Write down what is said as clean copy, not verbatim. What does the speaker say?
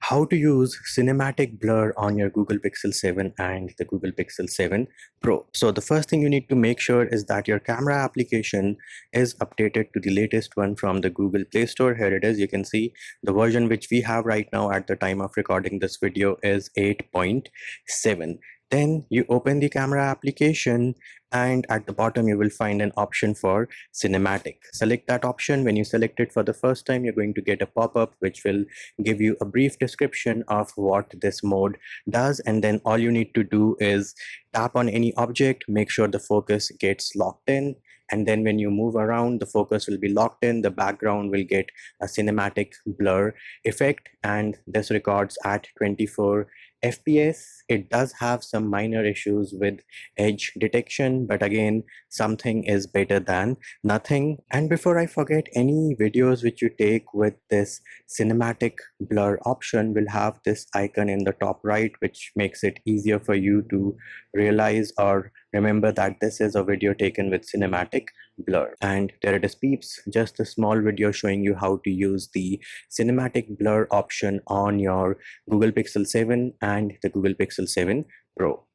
how to use cinematic blur on your Google Pixel 7 and the Google Pixel 7 Pro. So the first thing you need to make sure is that your camera application is updated to the latest one from the Google Play Store. Here it is. You can see the version which we have right now at the time of recording this video is 8.7. Then you open the camera application and at the bottom you will find an option for cinematic. Select that option. When you select it for the first time, you're going to get a pop-up which will give you a brief description of what this mode does, and then all you need to do is tap on any object, make sure the focus gets locked in, and then when you move around the focus will be locked in, the background will get a cinematic blur effect, and this records at 24 fps. It does have some minor issues with edge detection, but again, something is better than nothing. And before I forget, any videos which you take with this cinematic blur option will have this icon in the top right, which makes it easier for you to realize or remember that this is a video taken with cinematic blur. And there it is, peeps, just a small video showing you how to use the cinematic blur option on your Google Pixel 7 and the Google Pixel 7 Pro.